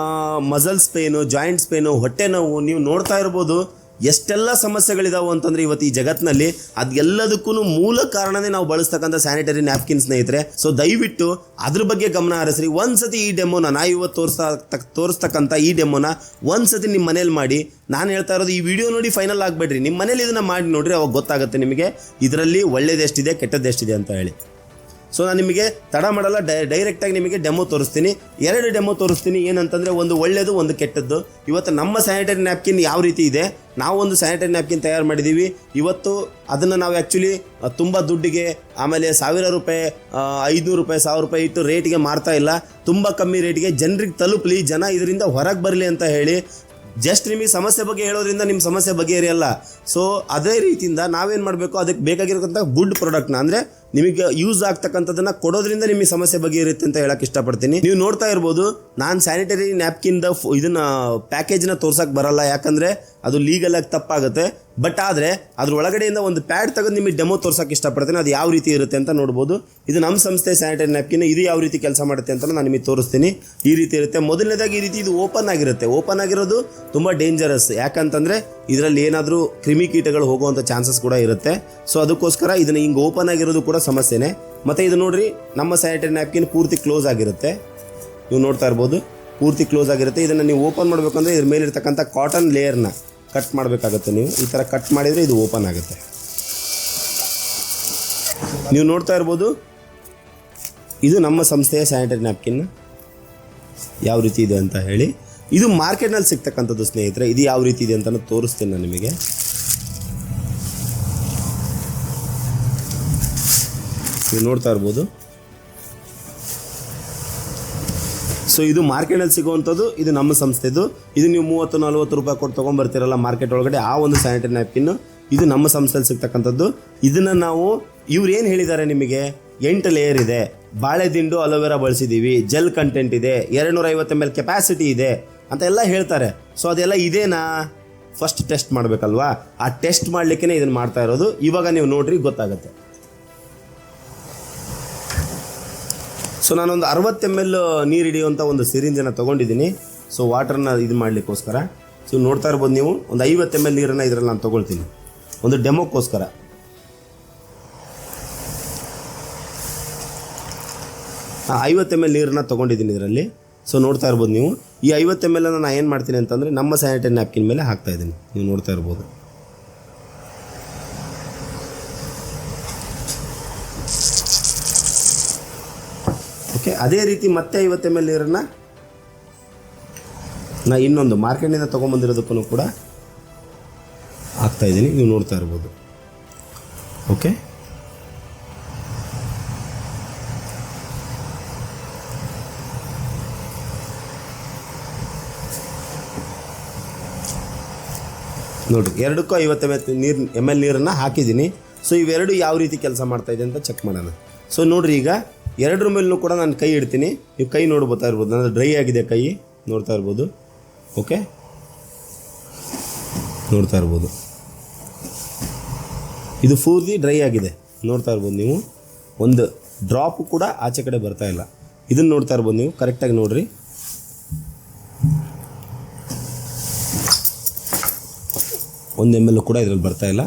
ಮಸಲ್ಸ್ ಪೇನು, ಜಾಯಿಂಟ್ಸ್ ಪೇನು, ಹೊಟ್ಟೆ ನೋವು. ನೀವು ನೋಡ್ತಾ ಇರ್ಬೋದು ಎಷ್ಟೆಲ್ಲ ಸಮಸ್ಯೆಗಳಿದಾವೆ ಅಂತಂದರೆ ಇವತ್ತು ಈ ಜಗತ್ತಿನಲ್ಲಿ. ಅದೆಲ್ಲದಕ್ಕೂ ಮೂಲ ಕಾರಣನೇ ನಾವು ಬಳಸ್ತಕ್ಕಂಥ ಸ್ಯಾನಿಟರಿ ನ್ಯಾಪ್ಕಿನ್ ಸ್ನೇಹಿತರೆ. ಸೊ ದಯವಿಟ್ಟು ಅದ್ರ ಬಗ್ಗೆ ಗಮನ ಹರಿಸ್ರಿ. ಒಂದ್ಸತಿ ಈ ಡೆಮೋನ ನಾ ಇವತ್ತು ತೋರಿಸ್ತಕ್ಕಂಥ ಈ ಡೆಮೋನ ಒಂದ್ಸತಿ ನಿಮ್ಮ ಮನೇಲಿ ಮಾಡಿ. ನಾನು ಹೇಳ್ತಾ ಇರೋದು ಈ ವಿಡಿಯೋ ನೋಡಿ ಫೈನಲ್ ಆಗಬೇಡ್ರಿ, ನಿಮ್ಮ ಮನೇಲಿ ಇದನ್ನು ಮಾಡಿ ನೋಡ್ರಿ, ಅವಾಗ ಗೊತ್ತಾಗುತ್ತೆ ನಿಮಗೆ ಇದರಲ್ಲಿ ಒಳ್ಳೇದೆಷ್ಟಿದೆ ಕೆಟ್ಟದ್ದೆಷ್ಟಿದೆ ಅಂತ ಹೇಳಿ. ಸೊ ನಾನು ನಿಮಗೆ ತಡ ಮಾಡಲ್ಲ, ಡೈರೆಕ್ಟಾಗಿ ನಿಮಗೆ ಡೆಮೋ ತೋರಿಸ್ತೀನಿ. 2 ಡೆಮೋ ತೋರಿಸ್ತೀನಿ. ಏನಂತಂದರೆ ಒಂದು ಒಳ್ಳೆಯದು, ಒಂದು ಕೆಟ್ಟದ್ದು. ಇವತ್ತು ನಮ್ಮ ಸ್ಯಾನಿಟರಿ ನ್ಯಾಪ್ಕಿನ್ ಯಾವ ರೀತಿ ಇದೆ, ನಾವು ಒಂದು ಸ್ಯಾನಿಟರಿ ನ್ಯಾಪ್ಕಿನ್ ತಯಾರು ಮಾಡಿದ್ದೀವಿ. ಇವತ್ತು ಅದನ್ನು ನಾವು ಆ್ಯಕ್ಚುಲಿ ತುಂಬ ದುಡ್ಡಿಗೆ, ಆಮೇಲೆ 1,000 ರೂಪಾಯಿ, 500 ರೂಪಾಯಿ, 1,000 ರೂಪಾಯಿ ಇಟ್ಟು ರೇಟಿಗೆ ಮಾರ್ತಾ ಇಲ್ಲ. ತುಂಬ ಕಮ್ಮಿ ರೇಟಿಗೆ ಜನರಿಗೆ ತಲುಪಲಿ, ಜನ ಇದರಿಂದ ಹೊರಗೆ ಬರಲಿ ಅಂತ ಹೇಳಿ ಜಸ್ಟ್ ನಿಮಗೆ ಸಮಸ್ಯೆ ಬಗ್ಗೆ ಹೇಳೋದ್ರಿಂದ ನಿಮ್ಮ ಸಮಸ್ಯೆ ಬಗೆಹರಿಯಲ್ಲ. ಸೊ ಅದೇ ರೀತಿಯಿಂದ ನಾವೇನು ಮಾಡಬೇಕು, ಅದಕ್ಕೆ ಬೇಕಾಗಿರೋಂಥ ಗುಡ್ ಪ್ರಾಡಕ್ಟ್ನ, ಅಂದರೆ ನಿಮಗೆ ಯೂಸ್ ಆಗ್ತಕ್ಕಂಥದ್ದನ್ನು ಕೊಡೋದ್ರಿಂದ ನಿಮಗೆ ಸಮಸ್ಯೆ ಬಗೆಹರಿಯುತ್ತೆ ಅಂತ ಹೇಳಕ್ಕೆ ಇಷ್ಟಪಡ್ತೀನಿ. ನೀವು ನೋಡ್ತಾ ಇರ್ಬೋದು ನಾನು ಸ್ಯಾನಿಟರಿ ನ್ಯಾಪ್ಕಿನ್ದ ಇದನ್ನು ಪ್ಯಾಕೇಜ್ನ ತೋರ್ಸೋಕ್ಕೆ ಬರಲ್ಲ, ಯಾಕಂದರೆ ಅದು ಲೀಗಲಾಗಿ ತಪ್ಪಾಗುತ್ತೆ. ಬಟ್ ಆದರೆ ಅದ್ರ ಒಳಗಡೆಯಿಂದ ಒಂದು ಪ್ಯಾಡ್ ತೆಗೆದು ನಿಮಗೆ ಡೆಮೋ ತೋರ್ಸೋಕ್ಕೆ ಇಷ್ಟಪಡ್ತೀನಿ, ಅದು ಯಾವ ರೀತಿ ಇರುತ್ತೆ ಅಂತ ನೋಡ್ಬೋದು. ಇದು ನಮ್ಮ ಸಂಸ್ಥೆ ಸ್ಯಾನಿಟರಿ ನ್ಯಾಪ್ಕಿನ್, ಇದು ಯಾವ ರೀತಿ ಕೆಲಸ ಮಾಡುತ್ತೆ ಅಂತ ನಾನು ನಿಮಗೆ ತೋರಿಸ್ತೀನಿ. ಈ ರೀತಿ ಇರುತ್ತೆ. ಮೊದಲನೇದಾಗಿ ಈ ರೀತಿ ಇದು ಓಪನ್ ಆಗಿರುತ್ತೆ. ಓಪನ್ ಆಗಿರೋದು ತುಂಬ ಡೇಂಜರಸ್, ಯಾಕಂತಂದರೆ ಇದರಲ್ಲಿ ಏನಾದರೂ ಕ್ರಿಮಿಕೀಟಗಳು ಹೋಗುವಂಥ ಚಾನ್ಸಸ್ ಕೂಡ ಇರುತ್ತೆ. ಸೊ ಅದಕ್ಕೋಸ್ಕರ ಇದನ್ನು ಹಿಂಗೆ ಓಪನ್ ಆಗಿರೋದು ಕೂಡ ಸಮಸ್ಯೆನೇ. ಮತ್ತು ಇದು ನೋಡಿರಿ, ನಮ್ಮ ಸ್ಯಾನಿಟರಿ ನ್ಯಾಪ್ಕಿನ್ ಪೂರ್ತಿ ಕ್ಲೋಸ್ ಆಗಿರುತ್ತೆ. ನೀವು ನೋಡ್ತಾ ಇರ್ಬೋದು, ಪೂರ್ತಿ ಕ್ಲೋಸ್ ಆಗಿರುತ್ತೆ. ಇದನ್ನು ನೀವು ಓಪನ್ ಮಾಡಬೇಕಂದ್ರೆ ಇದ್ರ ಮೇಲಿರ್ತಕ್ಕಂಥ ಕಾಟನ್ ಲೇಯರ್ನ ಕಟ್ ಮಾಡಬೇಕಾಗುತ್ತೆ. ನೀವು ಈ ಥರ ಕಟ್ ಮಾಡಿದರೆ ಇದು ಓಪನ್ ಆಗುತ್ತೆ. ನೀವು ನೋಡ್ತಾ ಇರ್ಬೋದು, ಇದು ನಮ್ಮ ಸಂಸ್ಥೆಯ ಸ್ಯಾನಿಟರಿ ನ್ಯಾಪ್ಕಿನ್ ಯಾವ ರೀತಿ ಇದೆ ಅಂತ ಹೇಳಿ. ಇದು ಮಾರ್ಕೆಟ್ನಲ್ಲಿ ಸಿಗ್ತಕ್ಕಂಥದ್ದು ಸ್ನೇಹಿತರೆ. ಇದು ಯಾವ ರೀತಿ ಇದೆ ಅಂತ ತೋರಿಸ್ತೀನಿ ನಾನು ನಿಮಗೆ. ನೀವು ನೋಡ್ತಾ ಇರ್ಬೋದು. ಸೊ ಇದು ಮಾರ್ಕೆಟಲ್ಲಿ ಸಿಗುವಂಥದ್ದು, ಇದು ನಮ್ಮ ಸಂಸ್ಥೆದು. ಇದು ನೀವು 30-40 ರೂಪಾಯಿ ಕೊಟ್ಟು ತೊಗೊಂಬರ್ತೀರಲ್ಲ ಮಾರ್ಕೆಟ್ ಒಳಗಡೆ, ಆ ಒಂದು ಸ್ಯಾನಿಟರಿ ನ್ಯಾಪ್ಕಿನ್ನು ಇದು ನಮ್ಮ ಸಂಸ್ಥೆಯಲ್ಲಿ ಸಿಗ್ತಕ್ಕಂಥದ್ದು. ಇದನ್ನು ನಾವು ಇವ್ರು ಏನು ಹೇಳಿದ್ದಾರೆ ನಿಮಗೆ, 8 ಲೇಯರ್ ಇದೆ, ಬಾಳೆದಿಂಡು ಅಲೋವೆರಾ ಬಳಸಿದ್ದೀವಿ, ಜೆಲ್ ಕಂಟೆಂಟ್ ಇದೆ, 250 ml ಕೆಪಾಸಿಟಿ ಇದೆ ಅಂತ ಎಲ್ಲ ಹೇಳ್ತಾರೆ. ಸೊ ಅದೆಲ್ಲ ಇದೇನಾ, ಫಸ್ಟ್ ಟೆಸ್ಟ್ ಮಾಡಬೇಕಲ್ವಾ? ಆ ಟೆಸ್ಟ್ ಮಾಡಲಿಕ್ಕೆ ಇದನ್ನು ಮಾಡ್ತಾ ಇರೋದು. ಇವಾಗ ನೀವು ನೋಡ್ರಿ ಗೊತ್ತಾಗುತ್ತೆ. ಸೊ ನಾನೊಂದು 60 ml ನೀರು ಹಿಡಿಯುವಂಥ ಒಂದು ಸಿರಿಂಜನ್ನು ತೊಗೊಂಡಿದ್ದೀನಿ. ಸೊ ವಾಟರ್ನ ಇದು ಮಾಡಲಿಕ್ಕೋಸ್ಕರ. ಸೊ ನೋಡ್ತಾ ಇರ್ಬೋದು ನೀವು, ಒಂದು 50 ml ನೀರನ್ನು ಇದರಲ್ಲಿ ನಾನು ತೊಗೊಳ್ತೀನಿ ಒಂದು ಡೆಮೋಕ್ಕೋಸ್ಕರ. 50 ml ನೀರನ್ನು ತೊಗೊಂಡಿದ್ದೀನಿ ಇದರಲ್ಲಿ. ಸೊ ನೋಡ್ತಾ ಇರ್ಬೋದು ನೀವು, ಈ 50 ml ನಾನು ಏನು ಮಾಡ್ತೀನಿ ಅಂತಂದರೆ ನಮ್ಮ ಸ್ಯಾನಿಟರಿ ನ್ಯಾಪ್ಕಿನ್ ಮೇಲೆ ಹಾಕ್ತಾಯಿದ್ದೀನಿ. ನೀವು ನೋಡ್ತಾ ಇರ್ಬೋದು. ಓಕೆ, ಅದೇ ರೀತಿ ಮತ್ತೆ 50 ml ನೀರನ್ನು ನಾನು ಇನ್ನೊಂದು ಮಾರ್ಕೆಟಿಂದ ತೊಗೊಂಬಂದಿರೋದಕ್ಕೂ ಕೂಡ ಹಾಕ್ತಾಯಿದ್ದೀನಿ. ನೀವು ನೋಡ್ತಾ ಇರ್ಬೋದು. ಓಕೆ, ನೋಡಿರಿ, ಎರಡಕ್ಕೂ 50 ml ನೀರನ್ನು ಹಾಕಿದ್ದೀನಿ. ಸೊ ಇವೆರಡು ಯಾವ ರೀತಿ ಕೆಲಸ ಮಾಡ್ತಾಯಿದೆ ಅಂತ ಚೆಕ್ ಮಾಡೋಣ. ಸೊ ನೋಡಿರಿ, ಈಗ ಎರಡರ ಮೇಲೂ ಕೂಡ ನಾನು ಕೈ ಇಡ್ತೀನಿ. ನೀವು ಕೈ ನೋಡ್ಬೋತಾ ಇರ್ಬೋದು, ನಾನು ಡ್ರೈ ಆಗಿದೆ ಕೈ, ನೋಡ್ತಾ ಇರ್ಬೋದು. ಓಕೆ, ನೋಡ್ತಾ ಇರ್ಬೋದು, ಇದು ಪೂರ್ತಿ ಡ್ರೈ ಆಗಿದೆ. ನೋಡ್ತಾ ಇರ್ಬೋದು ನೀವು, ಒಂದು ಡ್ರಾಪ್ ಕೂಡ ಆಚೆ ಕಡೆ ಬರ್ತಾ ಇಲ್ಲ. ಇದನ್ನು ನೋಡ್ತಾ ಇರ್ಬೋದು ನೀವು, ಕರೆಕ್ಟಾಗಿ ನೋಡಿರಿ. ಒಂದು ml ಕೂಡ ಇದರಲ್ಲಿ ಬರ್ತಾ ಇಲ್ಲ.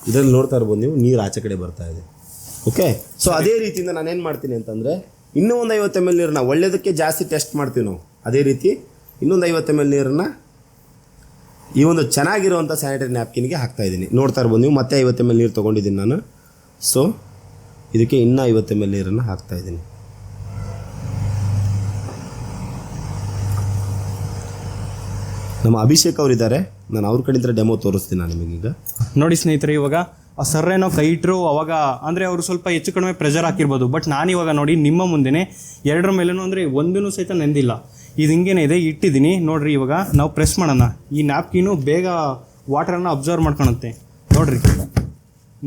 ಇದರಲ್ಲಿ ನೋಡ್ತಾ ಇರ್ಬೋದು ನೀವು, ನೀರು ಆಚೆ ಕಡೆ ಬರ್ತಾ ಇದೆ. ಓಕೆ, ಸೊ ಅದೇ ರೀತಿಯಿಂದ ನಾನೇನು ಮಾಡ್ತೀನಿ ಅಂತಂದರೆ, ಇನ್ನೂ ಒಂದು 50 ml ನೀರನ್ನ, ಒಳ್ಳೆಯದಕ್ಕೆ ಜಾಸ್ತಿ ಟೆಸ್ಟ್ ಮಾಡ್ತೀವಿ ನಾವು. ಅದೇ ರೀತಿ ಇನ್ನೊಂದು 50 ml ನೀರನ್ನು ಈ ಒಂದು ಚೆನ್ನಾಗಿರುವಂಥ ಸ್ಯಾನಿಟರಿ ನ್ಯಾಪ್ಕಿನ್ಗೆ ಹಾಕ್ತಾಯಿದ್ದೀನಿ. ನೋಡ್ತಾ ಇರ್ಬೋದು ನೀವು, ಮತ್ತೆ 50 ml ನೀರು ತೊಗೊಂಡಿದ್ದೀನಿ ನಾನು. ಸೊ ಇದಕ್ಕೆ ಇನ್ನೂ 50 ml ನೀರನ್ನು ಹಾಕ್ತಾಯಿದ್ದೀನಿ. ನಮ್ಮ ಅಭಿಷೇಕ್ ಅವರಿದ್ದಾರೆ, ನಾನು ಅವ್ರ ಕಡೆಯಿಂದ ಡೆಮೋ ತೋರಿಸ್ತೀನಿ ನಾನು ನಿಮಗೀಗ. ನೋಡಿ ಸ್ನೇಹಿತರೆ, ಇವಾಗ ಆ ಸರ್ರೇನೋ ಕೈ ಇಟ್ಟರು ಅವಾಗ ಅಂದರೆ ಅವರು ಸ್ವಲ್ಪ ಹೆಚ್ಚು ಕಡಿಮೆ ಪ್ರೆಷರ್ ಹಾಕಿರ್ಬೋದು. ಬಟ್ ನಾನಿವಾಗ ನೋಡಿ ನಿಮ್ಮ ಮುಂದೆನೇ ಎರಡರ ಮೇಲೂ ಅಂದರೆ ಒಂದೂ ಸಹಿತ ನೆಂದಿಲ್ಲ. ಇದು ಹಿಂಗೇನೆ ಇದೆ, ಇಟ್ಟಿದ್ದೀನಿ ನೋಡಿರಿ. ಇವಾಗ ನಾವು ಪ್ರೆಸ್ ಮಾಡೋಣ. ಈ ನ್ಯಾಪ್ಕಿನು ಬೇಗ ವಾಟರನ್ನು ಅಬ್ಸರ್ವ್ ಮಾಡ್ಕೊಳುತ್ತೆ. ನೋಡಿರಿ,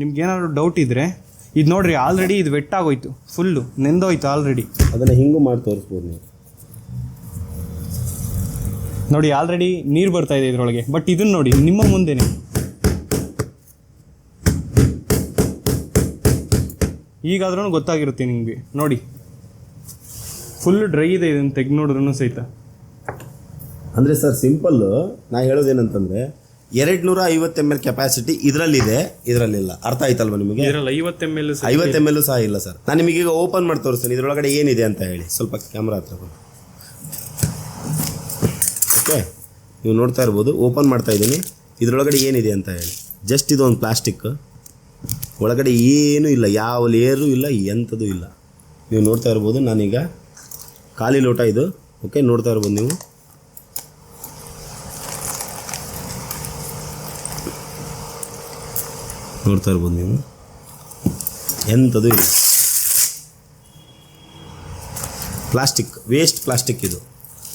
ನಿಮ್ಗೇನಾದ್ರು ಡೌಟ್ ಇದ್ದರೆ ಇದು ನೋಡಿರಿ, ಆಲ್ರೆಡಿ ಇದು ವೆಟ್ ಆಗೋಯ್ತು, ಫುಲ್ಲು ನೆಂದೋಯ್ತು ಆಲ್ರೆಡಿ. ಅದನ್ನು ಹಿಂಗೂ ಮಾಡಿ ತೋರಿಸ್ಬೋದು ನೀವು. ನೋಡಿ, ಆಲ್ರೆಡಿ ನೀರು ಬರ್ತಾ ಇದೆ ಇದರೊಳಗೆ. ಬಟ್ ಇದನ್ನು ನೋಡಿ ನಿಮ್ಮ ಮುಂದೆನೇ, ಈಗಾದ್ರೂ ಗೊತ್ತಾಗಿರುತ್ತೆ ನಿಮಗೆ. ನೋಡಿ, ಫುಲ್ ಡ್ರೈ ಇದೆ, ಇದನ್ನು ತೆಗೆದು ನೋಡಿದ್ರೂ ಸಹಿತ. ಅಂದರೆ ಸರ್ ಸಿಂಪಲ್ಲು ನಾ ಹೇಳೋದೇನಂತಂದರೆ, 250 ml ಕೆಪಾಸಿಟಿ ಇದರಲ್ಲಿದೆ, ಇದರಲ್ಲಿಲ್ಲ. ಅರ್ಥ ಆಯ್ತಲ್ವ ನಿಮಗೆ? ಇದರಲ್ಲಿ 50 ml 50 ml ಸಹ ಇಲ್ಲ ಸರ್. ನಾನು ನಿಮಗೀಗ ಓಪನ್ ಮಾಡಿ ತೋರಿಸ್ತೀನಿ ಇದರೊಳಗಡೆ ಏನಿದೆ ಅಂತ ಹೇಳಿ. ಸ್ವಲ್ಪ ಕ್ಯಾಮ್ರಾ ಹತ್ರ ಬಂದು. ಓಕೆ, ನೀವು ನೋಡ್ತಾ ಇರ್ಬೋದು, ಓಪನ್ ಮಾಡ್ತಾ ಇದ್ದೀನಿ. ಇದರೊಳಗಡೆ ಏನಿದೆ ಅಂತ ಹೇಳಿ. ಜಸ್ಟ್ ಇದು ಒಂದು ಪ್ಲಾಸ್ಟಿಕ್, ಒಳಗಡೆ ಏನೂ ಇಲ್ಲ, ಯಾವ ಲೇಯರು ಇಲ್ಲ, ಎಂಥದ್ದು ಇಲ್ಲ. ನೀವು ನೋಡ್ತಾ ಇರ್ಬೋದು, ನಾನೀಗ ಖಾಲಿ ಲೋಟ ಇದು. ಓಕೆ, ನೋಡ್ತಾ ಇರ್ಬೋದು ನೀವು. ನೋಡ್ತಾ ಇರ್ಬೋದು ನೀವು, ಎಂಥದ್ದು ಇಲ್ಲ. ಪ್ಲಾಸ್ಟಿಕ್, ವೇಸ್ಟ್ ಪ್ಲಾಸ್ಟಿಕ್ ಇದು.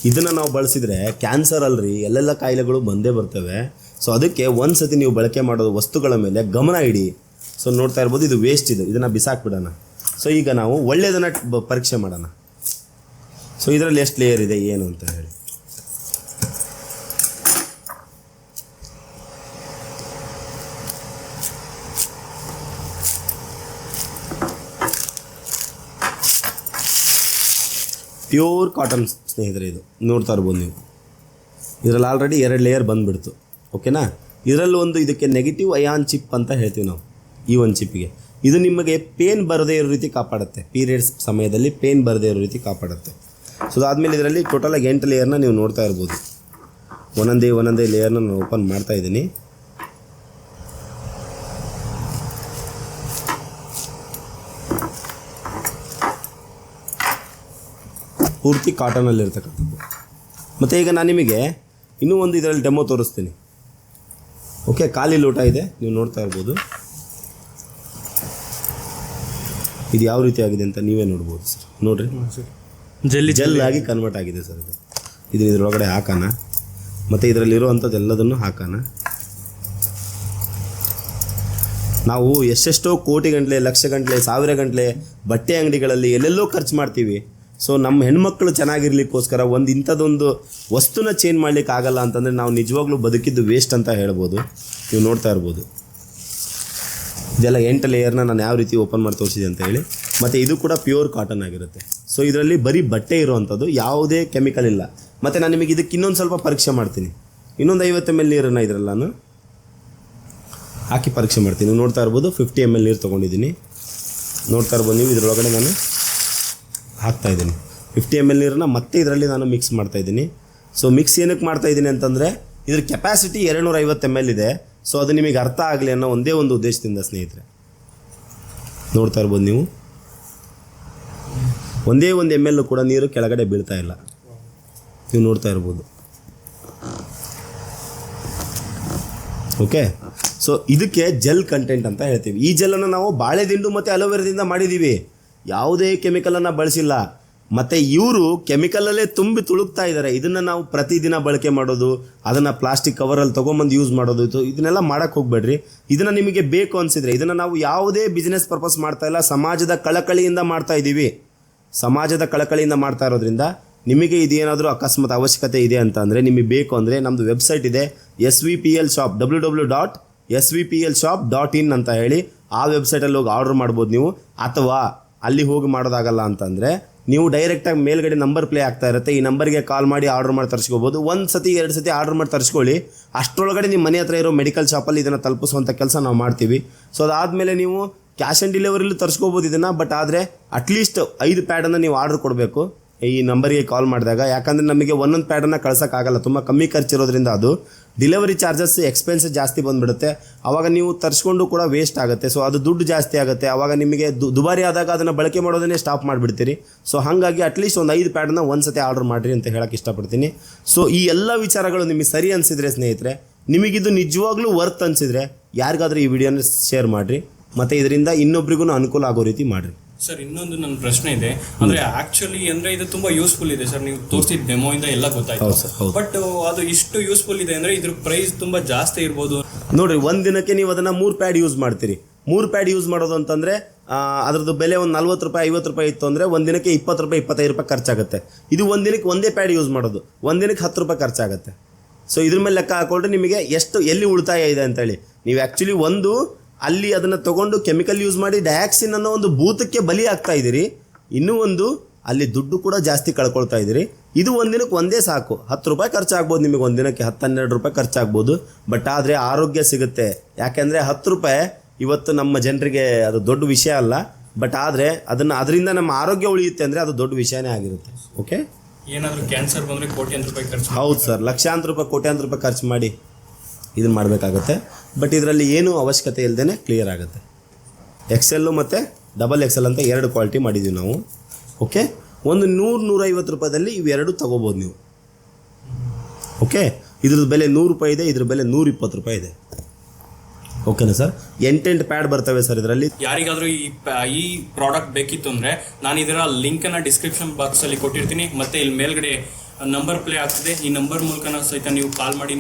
ಇದನ್ನು ನಾವು ಬಳಸಿದರೆ ಕ್ಯಾನ್ಸರ್ ಅಲ್ರಿ, ಎಲ್ಲೆಲ್ಲ ಕಾಯಿಲೆಗಳು ಬಂದೇ ಬರ್ತವೆ. ಸೊ ಅದಕ್ಕೆ ಒಂದು ಸತಿ ನೀವು ಬಳಕೆ ಮಾಡೋದು ವಸ್ತುಗಳ ಮೇಲೆ ಗಮನ ಇಡಿ. ಸೊ ನೋಡ್ತಾ ಇರ್ಬೋದು, ಇದು ವೇಸ್ಟ್ ಇದು, ಇದನ್ನು ಬಿಸಾಕ್ಬಿಡೋಣ. ಸೊ ಈಗ ನಾವು ಒಳ್ಳೆಯದನ್ನು ಪರೀಕ್ಷೆ ಮಾಡೋಣ. ಸೊ ಇದರಲ್ಲಿ ಎಷ್ಟು ಲೇಯರ್ ಇದೆ ಏನು ಅಂತ ಹೇಳಿ. ಪ್ಯೂರ್ ಕಾಟನ್ ಸ್ನೇಹಿತರೆ, ಇದು ನೋಡ್ತಾ ಇರ್ಬೋದು ನೀವು. ಇದರಲ್ಲಿ ಆಲ್ರೆಡಿ 2 ಲೇಯರ್ ಬಂದುಬಿಡ್ತು. ಓಕೆನಾ. ಇದರಲ್ಲಿ ಒಂದು ಇದಕ್ಕೆ ನೆಗೆಟಿವ್ ಅಯಾನ್ ಚಿಪ್ ಅಂತ ಹೇಳ್ತೀವಿ ನಾವು, ಈ ಒಂದು ಚಿಪ್ಪಿಗೆ. ಇದು ನಿಮಗೆ ಪೇನ್ ಬರದೇ ಇರೋ ರೀತಿ ಕಾಪಾಡುತ್ತೆ, ಪೀರಿಯಡ್ಸ್ ಸಮಯದಲ್ಲಿ ಪೇನ್ ಬರದೇ ಇರೋ ರೀತಿ ಕಾಪಾಡುತ್ತೆ. ಸೊ ಅದಾದಮೇಲೆ ಇದರಲ್ಲಿ ಟೋಟಲಾಗಿ 8 ಲೇಯರ್ನ ನೀವು ನೋಡ್ತಾ ಇರ್ಬೋದು. ಒಂದೊಂದೇ ಲೇಯರ್ನ ನಾನು ಓಪನ್ ಮಾಡ್ತಾ ಇದ್ದೀನಿ. ಪೂರ್ತಿ ಕಾಟನಲ್ಲಿರ್ತಕ್ಕಂಥದ್ದು. ಮತ್ತು ಈಗ ನಾನು ನಿಮಗೆ ಇನ್ನೂ ಒಂದು ಇದರಲ್ಲಿ ಡೆಮೋ ತೋರಿಸ್ತೀನಿ. ಓಕೆ, ಖಾಲಿ ಲೋಟ ಇದೆ, ನೀವು ನೋಡ್ತಾ ಇರ್ಬೋದು. ಇದು ಯಾವ ರೀತಿ ಆಗಿದೆ ಅಂತ ನೀವೇ ನೋಡ್ಬೋದು ಸರ್. ನೋಡಿರಿ, ಜೆಲ್ ಆಗಿ ಕನ್ವರ್ಟ್ ಆಗಿದೆ ಸರ್. ಇದನ್ನ ಇದರೊಳಗಡೆ ಹಾಕೋಣ, ಮತ್ತು ಇದರಲ್ಲಿರುವಂಥದ್ದು ಎಲ್ಲದನ್ನು ಹಾಕೋಣ. ನಾವು ಎಷ್ಟೆಷ್ಟೋ ಕೋಟಿ ಗಂಟಲೆ, ಲಕ್ಷ ಗಂಟಲೆ, ಸಾವಿರ ಗಂಟಲೆ ಬಟ್ಟೆ ಅಂಗಡಿಗಳಲ್ಲಿ ಎಲ್ಲೆಲ್ಲೋ ಖರ್ಚು ಮಾಡ್ತೀವಿ. ಸೊ ನಮ್ಮ ಹೆಣ್ಮಕ್ಳು ಚೆನ್ನಾಗಿರ್ಲಿಕ್ಕೋಸ್ಕರ ಇಂಥದ್ದೊಂದು ವಸ್ತುನ ಚೇಂಜ್ ಮಾಡ್ಲಿಕ್ಕೆ ಆಗಲ್ಲ ಅಂತಂದರೆ ನಾವು ನಿಜವಾಗ್ಲೂ ಬದುಕಿದ್ದು ವೇಸ್ಟ್ ಅಂತ ಹೇಳ್ಬೋದು. ನೀವು ನೋಡ್ತಾ ಇರ್ಬೋದು, ಇದೆಲ್ಲ 8 ಲೇಯರ್ನ ನಾನು ಯಾವ ರೀತಿ ಓಪನ್ ಮಾಡಿ ತೋರಿಸಿದೆ ಅಂತ ಹೇಳಿ. ಮತ್ತು ಇದು ಕೂಡ ಪ್ಯೂರ್ ಕಾಟನ್ ಆಗಿರುತ್ತೆ. ಸೊ ಇದರಲ್ಲಿ ಬರೀ ಬಟ್ಟೆ ಇರುವಂಥದ್ದು, ಯಾವುದೇ ಕೆಮಿಕಲ್ ಇಲ್ಲ. ಮತ್ತು ನಾನು ನಿಮಗೆ ಇದಕ್ಕೆ ಇನ್ನೊಂದು ಸ್ವಲ್ಪ ಪರೀಕ್ಷೆ ಮಾಡ್ತೀನಿ. ಇನ್ನೊಂದು 50 ml ನೀರನ್ನು ಇದರಲ್ಲಿ ನಾನು ಹಾಕಿ ಪರೀಕ್ಷೆ ಮಾಡ್ತೀನಿ. ನೀವು ನೋಡ್ತಾ ಇರ್ಬೋದು, 50 ml ನೀರು ತೊಗೊಂಡಿದ್ದೀನಿ. ನೋಡ್ತಾ ಇರ್ಬೋದು ನೀವು, ಇದರೊಳಗಡೆ ನಾನು ಹಾಕ್ತಾಯಿದ್ದೀನಿ 50 ml ನೀರನ್ನು. ಮತ್ತೆ ಇದರಲ್ಲಿ ನಾನು ಮಿಕ್ಸ್ ಮಾಡ್ತಾಯಿದ್ದೀನಿ. ಸೊ ಮಿಕ್ಸ್ ಏನಕ್ಕೆ ಮಾಡ್ತಾಯಿದ್ದೀನಿ ಅಂತಂದರೆ ಇದ್ರ ಕೆಪಾಸಿಟಿ 250 ml ಇದೆ. ಸೊ ಅದು ನಿಮಗೆ ಅರ್ಥ ಆಗಲಿ ಅನ್ನೋ ಒಂದೇ ಒಂದು ಉದ್ದೇಶದಿಂದ ಸ್ನೇಹಿತರೆ. ನೋಡ್ತಾ ಇರ್ಬೋದು ನೀವು, ಒಂದೇ ಒಂದು ml ಕೂಡ ನೀರು ಕೆಳಗಡೆ ಬೀಳ್ತಾ ಇಲ್ಲ. ನೀವು ನೋಡ್ತಾ ಇರ್ಬೋದು. ಓಕೆ, ಸೊ ಇದಕ್ಕೆ ಜೆಲ್ ಕಂಟೆಂಟ್ ಅಂತ ಹೇಳ್ತೀವಿ. ಈ ಜೆಲ್ಲನ್ನು ನಾವು ಬಾಳೆದಿಂಡು ಮತ್ತು ಅಲೋವೆರಾದಿಂದ ಮಾಡಿದ್ದೀವಿ, ಯಾವುದೇ ಕೆಮಿಕಲನ್ನು ಬಳಸಿಲ್ಲ. ಮತ್ತು ಇವರು ಕೆಮಿಕಲಲ್ಲೇ ತುಂಬಿ ತುಳುಕ್ತಾ ಇದ್ದಾರೆ. ಇದನ್ನು ನಾವು ಪ್ರತಿದಿನ ಬಳಕೆ ಮಾಡೋದು, ಅದನ್ನು ಪ್ಲಾಸ್ಟಿಕ್ ಕವರಲ್ಲಿ ತೊಗೊಂಬಂದು ಯೂಸ್ ಮಾಡೋದು, ಇದನ್ನೆಲ್ಲ ಮಾಡೋಕ್ಕೆ ಹೋಗಬೇಡ್ರಿ. ಇದನ್ನು ನಿಮಗೆ ಬೇಕು ಅನಿಸಿದರೆ, ಇದನ್ನು ನಾವು ಯಾವುದೇ ಬಿಸ್ನೆಸ್ ಪರ್ಪಸ್ ಮಾಡ್ತಾ ಇಲ್ಲ, ಸಮಾಜದ ಕಳಕಳಿಯಿಂದ ಮಾಡ್ತಾ ಇದ್ದೀವಿ. ಸಮಾಜದ ಕಳಕಳಿಯಿಂದ ಮಾಡ್ತಾ ಇರೋದ್ರಿಂದ ನಿಮಗೆ ಇದೇನಾದರೂ ಅಕಸ್ಮಾತ್ ಅವಶ್ಯಕತೆ ಇದೆ ಅಂತ ಅಂದರೆ, ನಿಮಗೆ ಬೇಕು ಅಂದರೆ ನಮ್ಮದು ವೆಬ್ಸೈಟ್ ಇದೆ SVPL ಶಾಪ್, www.svplshop.in ಅಂತ ಹೇಳಿ. ಆ ವೆಬ್ಸೈಟಲ್ಲಿ ಹೋಗಿ ಆರ್ಡರ್ ಮಾಡ್ಬೋದು ನೀವು. ಅಥವಾ ಅಲ್ಲಿ ಹೋಗಿ ಮಾಡೋದಾಗಲ್ಲ ಅಂತಂದರೆ ನೀವು ಡೈರೆಕ್ಟಾಗಿ ಮೇಲ್ಗಡೆ ನಂಬರ್ ಪ್ಲೇ ಆಗ್ತಾ ಇರುತ್ತೆ, ಈ ನಂಬರ್ಗೆ ಕಾಲ್ ಮಾಡಿ ಆರ್ಡರ್ ಮಾಡಿ ತರಿಸ್ಕೋಬೋದು. 1 ಸತಿ 2 ಸತಿ ಆರ್ಡರ್ ಮಾಡಿ ತರಿಸ್ಕೊಳ್ಳಿ. ಅಷ್ಟರೊಳಗಡೆ ನಿಮ್ಮ ಮನೆ ಹತ್ರ ಇರೋ ಮೆಡಿಕಲ್ ಶಾಪಲ್ಲಿ ಇದನ್ನು ತಲುಪಿಸುವಂಥ ಕೆಲಸ ನಾವು ಮಾಡ್ತೀವಿ. ಸೊ ಅದಾದಮೇಲೆ ನೀವು ಕ್ಯಾಶ್ ಆನ್ ಡೆಲಿವರಿಲಿ ತರಿಸ್ಕೋಬೋದು ಇದನ್ನು. ಬಟ್ ಆದರೆ ಅಟ್ಲೀಸ್ಟ್ 5 ಪ್ಯಾಡನ್ನು ನೀವು ಆರ್ಡರ್ ಕೊಡಬೇಕು ಈ ನಂಬರ್ಗೆ ಕಾಲ್ ಮಾಡಿದಾಗ. ಯಾಕಂದರೆ ನಮಗೆ ಒಂದೊಂದು ಪ್ಯಾಡನ್ನು ಕಳ್ಸೋಕ್ಕಾಗಲ್ಲ, ತುಂಬ ಕಮ್ಮಿ ಖರ್ಚಿರೋದ್ರಿಂದ ಅದು ಡೆಲಿವರಿ ಚಾರ್ಜಸ್ ಎಕ್ಸ್ಪೆನ್ಸಸ್ ಜಾಸ್ತಿ ಬಂದುಬಿಡುತ್ತೆ. ಆವಾಗ ನೀವು ತರಿಸ್ಕೊಂಡು ಕೂಡ ವೇಸ್ಟ್ ಆಗುತ್ತೆ. ಸೊ ಅದು ದುಡ್ಡು ಜಾಸ್ತಿ ಆಗುತ್ತೆ. ಆವಾಗ ನಿಮಗೆ ದುಬಾರಿ ಆದಾಗ ಅದನ್ನು ಬಳಕೆ ಮಾಡೋದನ್ನೇ ಸ್ಟಾಪ್ ಮಾಡಿಬಿಡ್ತೀರಿ. ಸೊ ಹಾಗಾಗಿ ಅಟ್ಲೀಸ್ಟ್ ಒಂದು 5 ಪ್ಯಾಡನ್ನ ಒಂದು ಸತಿ ಆರ್ಡರ್ ಮಾಡಿರಿ ಅಂತ ಹೇಳೋಕ್ಕೆ ಇಷ್ಟಪಡ್ತೀನಿ. ಸೊ ಈ ಎಲ್ಲ ವಿಚಾರಗಳು ನಿಮಗೆ ಸರಿ ಅನಿಸಿದರೆ ಸ್ನೇಹಿತರೆ, ನಿಮಗಿದು ನಿಜವಾಗ್ಲೂ ವರ್ತ್ ಅನಿಸಿದರೆ ಯಾರಿಗಾದ್ರೂ ಈ ವಿಡಿಯೋನ ಶೇರ್ ಮಾಡಿರಿ. ಮತ್ತು ಇದರಿಂದ ಇನ್ನೊಬ್ರಿಗೂ ಅನುಕೂಲ ಆಗೋ ರೀತಿ ಮಾಡಿರಿ. ಸರ್, ಇನ್ನೊಂದು ನನ್ನ ಪ್ರಶ್ನೆ ಇದೆ. ಅಂದ್ರೆ ಆಕ್ಚುಲಿ ಅಂದ್ರೆ ಇದು ತುಂಬಾ ಯೂಸ್ಫುಲ್ ಇದೆ ಸರ್. ನೀವು ತೋರಿಸಿದ ಡೆಮೋ ಇಂದ ಎಲ್ಲ ಗೊತ್ತಾಯ್ತು. ಬಟ್ ಅದು ಇಷ್ಟು ಯೂಸ್ಫುಲ್ ಇದೆ ಅಂದ್ರೆ ಇದ್ರ ಪ್ರೈಸ್ ತುಂಬಾ ಜಾಸ್ತಿ ಇರ್ಬೋದು. ನೋಡ್ರಿ, ಒಂದು ದಿನಕ್ಕೆ ನೀವು ಅದನ್ನು 3 ಪ್ಯಾಡ್ ಯೂಸ್ ಮಾಡ್ತೀರಿ. 3 ಪ್ಯಾಡ್ ಯೂಸ್ ಮಾಡೋದು ಅಂತಂದರೆ ಅದರದ್ದು ಬೆಲೆ ಒಂದು 40 ರೂಪಾಯಿ 50 ರೂಪಾಯಿ ಇತ್ತು ಅಂದರೆ ಒಂದು ದಿನಕ್ಕೆ 20 ರೂಪಾಯಿ 25 ರೂಪಾಯಿ ಖರ್ಚಾಗುತ್ತೆ. ಇದು ಒಂದು ದಿನಕ್ಕೆ ಒಂದೇ ಪ್ಯಾಡ್ ಯೂಸ್ ಮಾಡೋದು, ಒಂದು ದಿನಕ್ಕೆ 10 ರೂಪಾಯಿ ಖರ್ಚಾಗುತ್ತೆ. ಸೊ ಇದ್ರ ಮೇಲೆ ಲೆಕ್ಕ ಹಾಕೊಂಡ್ರೆ ನಿಮಗೆ ಎಲ್ಲಿ ಉಳಿತಾಯ ಇದೆ ಅಂತೇಳಿ. ನೀವು ಆ್ಯಕ್ಚುಲಿ ಅಲ್ಲಿ ಅದನ್ನು ತೊಗೊಂಡು ಕೆಮಿಕಲ್ ಯೂಸ್ ಮಾಡಿ ಡಯಾಕ್ಸಿನ್ ಅನ್ನೋ ಒಂದು ಭೂತಕ್ಕೆ ಬಲಿ ಆಗ್ತಾ ಇದ್ದೀರಿ. ಇನ್ನೂ ಒಂದು ಅಲ್ಲಿ ದುಡ್ಡು ಕೂಡ ಜಾಸ್ತಿ ಕಳ್ಕೊಳ್ತಾ ಇದ್ದೀರಿ. ಇದು ಒಂದು ದಿನಕ್ಕೆ ಒಂದೇ ಸಾಕು, 10 ರೂಪಾಯಿ ಖರ್ಚಾಗ್ಬೋದು ನಿಮಗೆ, ಒಂದು ದಿನಕ್ಕೆ 10-12 ರೂಪಾಯಿ ಖರ್ಚಾಗ್ಬೋದು. ಬಟ್ ಆದರೆ ಆರೋಗ್ಯ ಸಿಗುತ್ತೆ. ಯಾಕೆಂದರೆ 10 ರೂಪಾಯಿ ಇವತ್ತು ನಮ್ಮ ಜನರಿಗೆ ಅದು ದೊಡ್ಡ ವಿಷಯ ಅಲ್ಲ. ಬಟ್ ಆದರೆ ಅದರಿಂದ ನಮ್ಮ ಆರೋಗ್ಯ ಉಳಿಯುತ್ತೆ ಅಂದರೆ ಅದು ದೊಡ್ಡ ವಿಷಯನೇ ಆಗಿರುತ್ತೆ. ಓಕೆ, ಏನಾದರೂ ಕ್ಯಾನ್ಸರ್ ಬಂದರೆ ಕೋಟ್ಯಾಂತರ ರೂಪಾಯಿ ಖರ್ಚು. ಹೌದು ಸರ್, ಲಕ್ಷಾಂತರ ರೂಪಾಯಿ ಕೋಟ್ಯಾಂತರ ರೂಪಾಯಿ ಖರ್ಚು ಮಾಡಿ ಇದನ್ನು ಮಾಡಬೇಕಾಗುತ್ತೆ. ಬಟ್ ಇದರಲ್ಲಿ ಏನೂ ಅವಶ್ಯಕತೆ ಇಲ್ಲದೇ ಕ್ಲಿಯರ್ ಆಗುತ್ತೆ. XL ಮತ್ತು XXL ಅಂತ 2 ಕ್ವಾಲಿಟಿ ಮಾಡಿದ್ದೀವಿ ನಾವು. ಓಕೆ, ಒಂದು 100-150 ರೂಪಾಯಿದಲ್ಲಿ ಇವೆರಡು ತೊಗೋಬೋದು ನೀವು. ಓಕೆ, ಇದ್ರದ್ದು ಬೆಲೆ 100 ರೂಪಾಯಿ ಇದೆ, ಇದ್ರ ಬೆಲೆ 120 ರೂಪಾಯಿ ಇದೆ. ಓಕೆನಾ ಸರ್? 8 ಪ್ಯಾಡ್ ಬರ್ತವೆ ಸರ್ ಇದರಲ್ಲಿ. ಯಾರಿಗಾದರೂ ಈ ಪ್ರಾಡಕ್ಟ್ ಬೇಕಿತ್ತು ಅಂದರೆ ನಾನು ಇದರ ಲಿಂಕನ್ನು ಡಿಸ್ಕ್ರಿಪ್ಷನ್ ಬಾಕ್ಸಲ್ಲಿ ಕೊಟ್ಟಿರ್ತೀನಿ. ಮತ್ತು ಇಲ್ಲಿ ಮೇಲ್ಗಡೆ ನಂಬರ್ ಪ್ಲೇ ಆಗ್ತದೆ. ಈ ನಂಬರ್ ಮೂಲಕ ಸಹಿತ ನೀವು ಕಾಲ್ ಮಾಡಿ